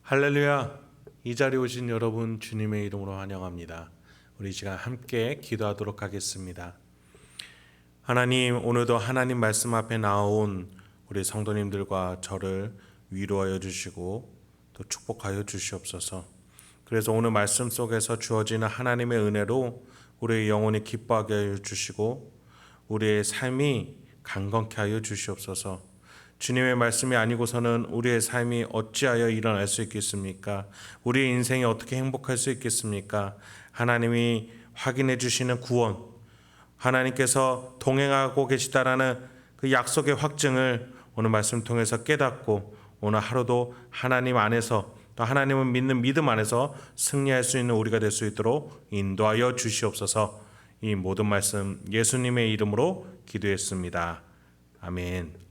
할렐루야. 이 자리에 오신 여러분 주님의 이름으로 환영합니다. 우리 시간 함께 기도하도록 하겠습니다. 하나님, 오늘도 하나님 말씀 앞에 나온 우리 성도님들과 저를 위로하여 주시고 또 축복하여 주시옵소서. 그래서 오늘 말씀 속에서 주어지는 하나님의 은혜로 우리의 영혼이 기뻐하게 하여 주시고 우리의 삶이 강건케 하여 주시옵소서. 주님의 말씀이 아니고서는 우리의 삶이 어찌하여 일어날 수 있겠습니까? 우리의 인생이 어떻게 행복할 수 있겠습니까? 하나님이 확인해 주시는 구원, 하나님께서 동행하고 계시다라는 그 약속의 확증을 오늘 말씀 통해서 깨닫고 오늘 하루도 하나님 안에서 또 하나님을 믿는 믿음 안에서 승리할 수 있는 우리가 될 수 있도록 인도하여 주시옵소서. 이 모든 말씀 예수님의 이름으로 기도했습니다. 아멘.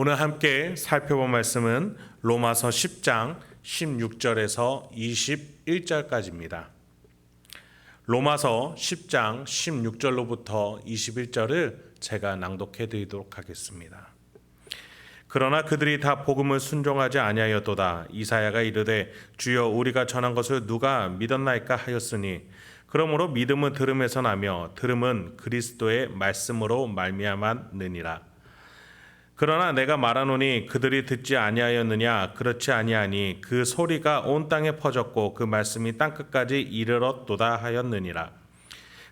오늘 함께 살펴본 말씀은 로마서 10장 16절에서 21절까지입니다. 로마서 10장 16절로부터 21절을 제가 낭독해 드리도록 하겠습니다. 그러나 그들이 다 복음을 순종하지 아니하였도다. 이사야가 이르되 주여 우리가 전한 것을 누가 믿었나이까 하였으니 그러므로 믿음은 들음에서 나며 들음은 그리스도의 말씀으로 말미암았느니라. 그러나 내가 말하노니 그들이 듣지 아니하였느냐? 그렇지 아니하니 그 소리가 온 땅에 퍼졌고 그 말씀이 땅끝까지 이르렀도다 하였느니라.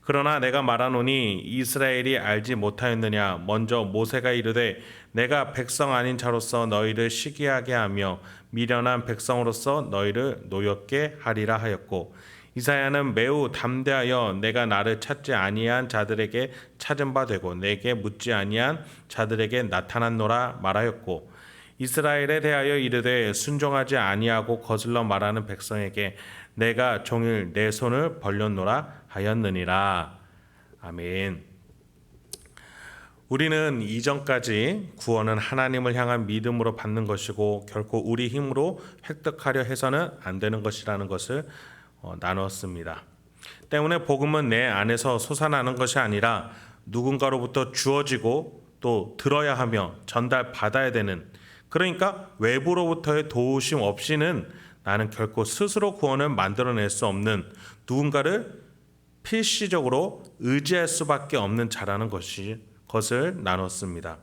그러나 내가 말하노니 이스라엘이 알지 못하였느냐? 먼저 모세가 이르되 내가 백성 아닌 자로서 너희를 시기하게 하며 미련한 백성으로서 너희를 노엽게 하리라 하였고, 이사야는 매우 담대하여 내가 나를 찾지 아니한 자들에게 찾은 바 되고 내게 묻지 아니한 자들에게 나타났노라 말하였고, 이스라엘에 대하여 이르되 순종하지 아니하고 거슬러 말하는 백성에게 내가 종일 내 손을 벌렸노라 하였느니라. 아멘. 우리는 이전까지 구원은 하나님을 향한 믿음으로 받는 것이고 결코 우리 힘으로 획득하려 해서는 안 되는 것이라는 것을 나눴습니다. 때문에 복음은 내 안에서 솟아나는 것이 아니라 누군가로부터 주어지고 또 들어야 하며 전달받아야 되는, 그러니까 외부로부터의 도우심 없이는 나는 결코 스스로 구원을 만들어낼 수 없는, 누군가를 필시적으로 의지할 수밖에 없는 자라는 것을 나눴습니다.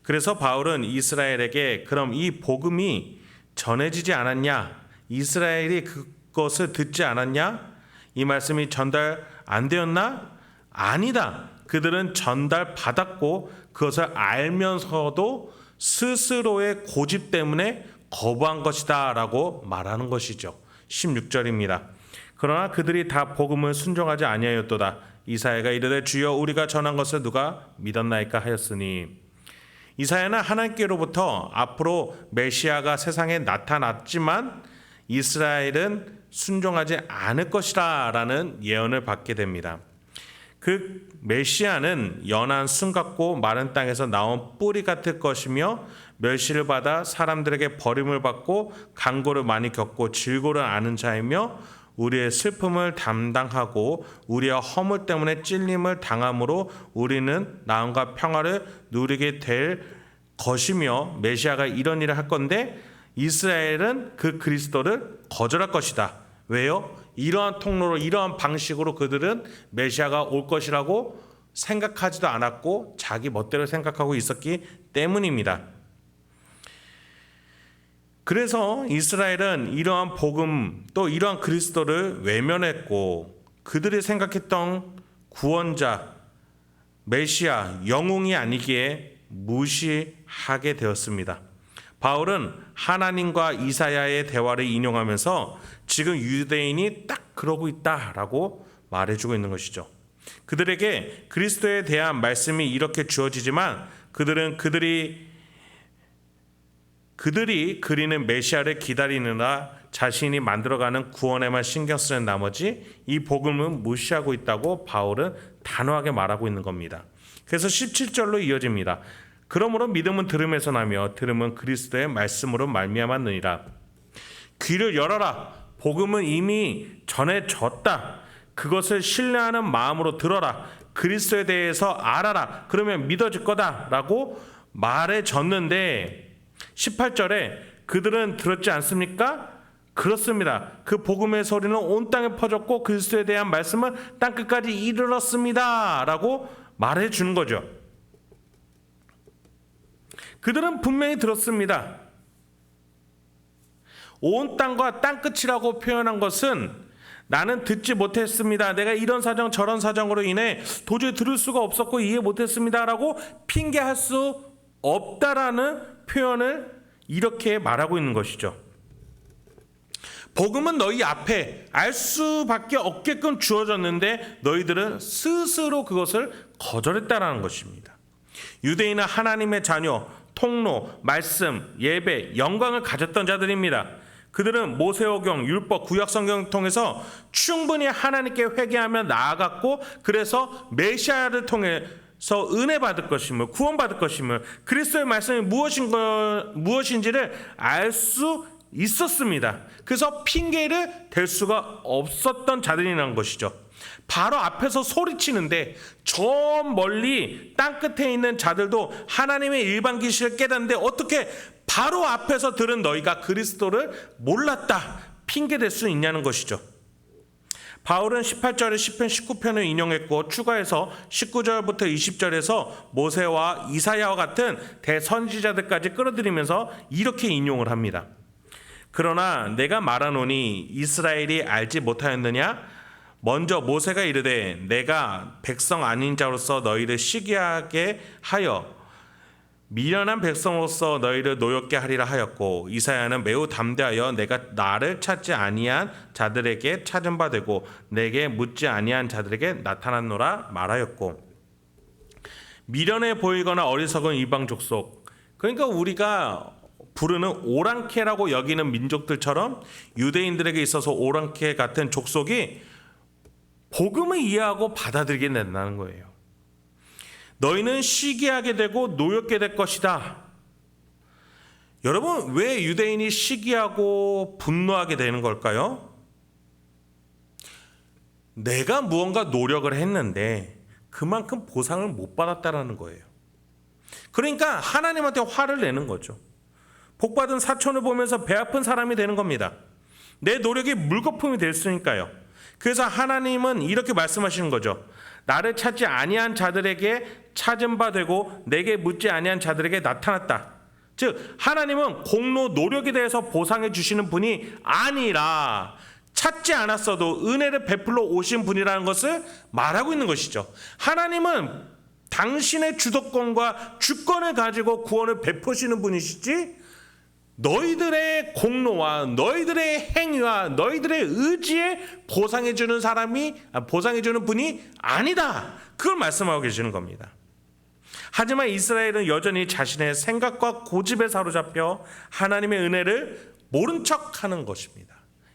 그래서 바울은 이스라엘에게 그럼 이 복음이 전해지지 않았냐? 이스라엘이 그것을 듣지 않았냐? 이 말씀이 전달 안 되었나? 아니다. 그들은 전달받았고 그것을 알면서도 스스로의 고집 때문에 거부한 것이다 라고 말하는 것이죠. 16절입니다. 그러나 그들이 다 복음을 순종하지 아니하였도다. 이사야가 이르되 주여 우리가 전한 것을 누가 믿었나이까 하였으니, 이사야는 하나님께로부터 앞으로 메시아가 세상에 나타났지만 이스라엘은 순종하지 않을 것이라 라는 예언을 받게 됩니다. 그 메시아는 연한 순 같고 마른 땅에서 나온 뿌리 같을 것이며 멸시를 받아 사람들에게 버림을 받고 간고를 많이 겪고 질고를 아는 자이며 우리의 슬픔을 담당하고 우리의 허물 때문에 찔림을 당함으로 우리는 나음과 평화를 누리게 될 것이며, 메시아가 이런 일을 할 건데 이스라엘은 그 그리스도를 거절할 것이다. 왜요? 이러한 통로로 이러한 방식으로 그들은 메시아가 올 것이라고 생각하지도 않았고 자기 멋대로 생각하고 있었기 때문입니다. 그래서 이스라엘은 이러한 복음 또 이러한 그리스도를 외면했고 그들이 생각했던 구원자 메시아 영웅이 아니기에 무시하게 되었습니다. 바울은 하나님과 이사야의 대화를 인용하면서 지금 유대인이 딱 그러고 있다라고 말해주고 있는 것이죠. 그들에게 그리스도에 대한 말씀이 이렇게 주어지지만 그들은 그들이 그리는 메시아를 기다리느라 자신이 만들어가는 구원에만 신경 쓰는 나머지 이 복음은 무시하고 있다고 바울은 단호하게 말하고 있는 겁니다. 그래서 17절로 이어집니다. 그러므로 믿음은 들음에서 나며 들음은 그리스도의 말씀으로 말미암았느니라. 귀를 열어라. 복음은 이미 전해졌다. 그것을 신뢰하는 마음으로 들어라. 그리스도에 대해서 알아라. 그러면 믿어질 거다라고 말해졌는데 18절에 그들은 들었지 않습니까? 그렇습니다. 그 복음의 소리는 온 땅에 퍼졌고 그리스도에 대한 말씀은 땅끝까지 이르렀습니다 라고 말해 주는 거죠. 그들은 분명히 들었습니다. 온 땅과 땅끝이라고 표현한 것은 나는 듣지 못했습니다. 내가 이런 사정 저런 사정으로 인해 도저히 들을 수가 없었고 이해 못했습니다 라고 핑계할 수 없다라는 표현을 이렇게 말하고 있는 것이죠. 복음은 너희 앞에 알 수밖에 없게끔 주어졌는데 너희들은 스스로 그것을 거절했다라는 것입니다. 유대인은 하나님의 자녀, 통로, 말씀, 예배, 영광을 가졌던 자들입니다. 그들은 모세오경, 율법, 구약성경을 통해서 충분히 하나님께 회개하며 나아갔고 그래서 메시아를 통해서 은혜 받을 것임을, 구원받을 것임을, 그리스도의 말씀이 무엇인지를 알 수 있었습니다. 그래서 핑계를 댈 수가 없었던 자들이라는 것이죠. 바로 앞에서 소리치는데 저 멀리 땅끝에 있는 자들도 하나님의 일반 계시를 깨닫는데 어떻게 바로 앞에서 들은 너희가 그리스도를 몰랐다 핑계댈 수 있냐는 것이죠. 바울은 18절에 시편 19편을 인용했고 추가해서 19절부터 20절에서 모세와 이사야와 같은 대선지자들까지 끌어들이면서 이렇게 인용을 합니다. 그러나 내가 말하노니 이스라엘이 알지 못하였느냐? 먼저 모세가 이르되 내가 백성 아닌 자로서 너희를 시기하게 하여 미련한 백성으로서 너희를 노엽게 하리라 하였고 이사야는 매우 담대하여 내가 나를 찾지 아니한 자들에게 찾은 바 되고 내게 묻지 아니한 자들에게 나타났노라 말하였고 미련해 보이거나 어리석은 이방 족속 그러니까 우리가 부르는 오랑캐라고 여기는 민족들처럼 유대인들에게 있어서 오랑캐 같은 족속이 복음을 이해하고 받아들이게 된다는 거예요. 너희는 시기하게 되고 노엽게 될 것이다. 여러분 왜 유대인이 시기하고 분노하게 되는 걸까요? 내가 무언가 노력을 했는데 그만큼 보상을 못 받았다라는 거예요. 그러니까 하나님한테 화를 내는 거죠. 복받은 사촌을 보면서 배 아픈 사람이 되는 겁니다. 내 노력이 물거품이 될 수니까요. 그래서 하나님은 이렇게 말씀하시는 거죠. 나를 찾지 아니한 자들에게 찾은 바 되고 내게 묻지 아니한 자들에게 나타났다. 즉 하나님은 공로 노력에 대해서 보상해 주시는 분이 아니라 찾지 않았어도 은혜를 베풀러 오신 분이라는 것을 말하고 있는 것이죠. 하나님은 당신의 주도권과 주권을 가지고 구원을 베푸시는 분이시지 너희들의 공로와 너희들의 행위와 너희들의 의지에 보상해주는 분이 아니다. 그걸 말씀하고 계시는 겁니다. 하지만 이스라엘은 여전히 자신의 생각과 고집에 사로잡혀 하나님의 은혜를 모른 척하는 것입니다.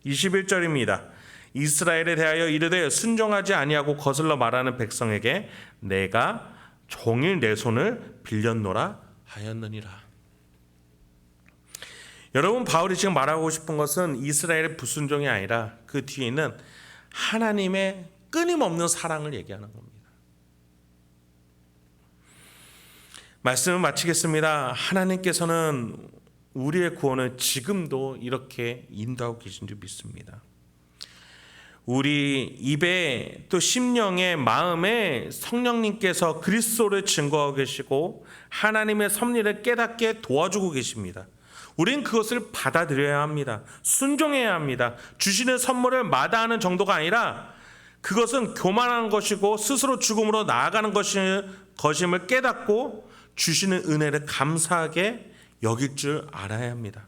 21절입니다. 이스라엘에 대하여 이르되 순종하지 아니하고 거슬러 말하는 백성에게 내가 종일 내 손을 빌렸노라 하였느니라. 여러분 바울이 지금 말하고 싶은 것은 이스라엘의 불순종이 아니라 그 뒤에 있는 하나님의 끊임없는 사랑을 얘기하는 겁니다. 말씀을 마치겠습니다. 하나님께서는 우리의 구원을 지금도 이렇게 인도하고 계신 줄 믿습니다. 우리 입에 또 심령에 마음에 성령님께서 그리스도를 증거하고 계시고 하나님의 섭리를 깨닫게 도와주고 계십니다. 우린 그것을 받아들여야 합니다. 순종해야 합니다. 주시는 선물을 마다하는 정도가 아니라 그것은 교만한 것이고 스스로 죽음으로 나아가는 것임을 깨닫고 주시는 은혜를 감사하게 여길 줄 알아야 합니다.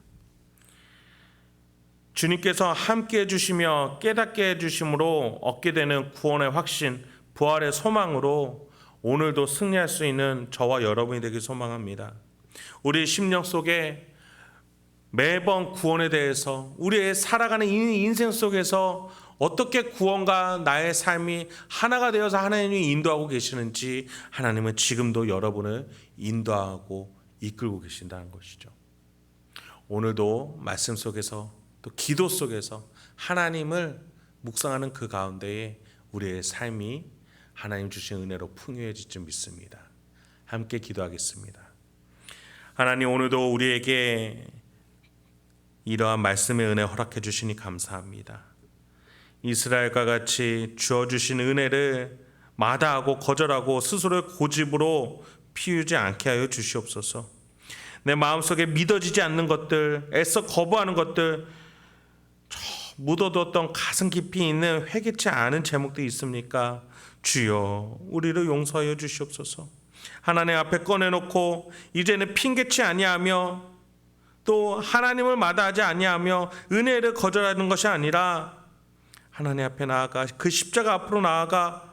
주님께서 함께 해주시며 깨닫게 해주심으로 얻게 되는 구원의 확신, 부활의 소망으로 오늘도 승리할 수 있는 저와 여러분이 되길 소망합니다. 우리 심령 속에 매번 구원에 대해서 우리의 살아가는 인생 속에서 어떻게 구원과 나의 삶이 하나가 되어서 하나님이 인도하고 계시는지 하나님은 지금도 여러분을 인도하고 이끌고 계신다는 것이죠. 오늘도 말씀 속에서 또 기도 속에서 하나님을 묵상하는 그 가운데에 우리의 삶이 하나님 주신 은혜로 풍요해질 줄 믿습니다. 함께 기도하겠습니다. 하나님 오늘도 우리에게 이러한 말씀의 은혜 허락해 주시니 감사합니다. 이스라엘과 같이 주어주신 은혜를 마다하고 거절하고 스스로의 고집으로 피우지 않게 하여 주시옵소서. 내 마음속에 믿어지지 않는 것들, 애써 거부하는 것들, 묻어뒀던 가슴 깊이 있는 회개치 않은 제목들이 있습니까? 주여, 우리를 용서하여 주시옵소서. 하나님 앞에 꺼내놓고 이제는 핑계치 아니하며 또 하나님을 마다하지 아니하며 은혜를 거절하는 것이 아니라 하나님 앞에 나아가 그 십자가 앞으로 나아가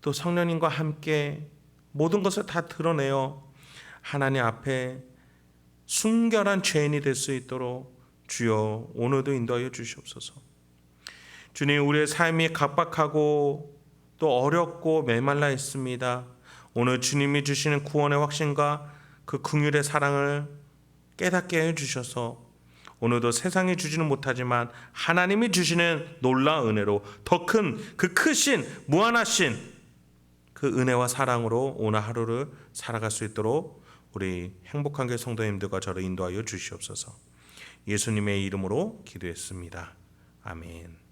또 성령님과 함께 모든 것을 다 드러내어 하나님 앞에 순결한 죄인이 될 수 있도록 주여 오늘도 인도하여 주시옵소서. 주님, 우리의 삶이 각박하고 또 어렵고 메말라 있습니다. 오늘 주님이 주시는 구원의 확신과 그 긍휼의 사랑을 깨닫게 해주셔서 오늘도 세상이 주지는 못하지만 하나님이 주시는 놀라운 은혜로 더 큰 그 크신 무한하신 그 은혜와 사랑으로 오늘 하루를 살아갈 수 있도록 우리 행복한 교회 성도님들과 저를 인도하여 주시옵소서. 예수님의 이름으로 기도했습니다. 아멘.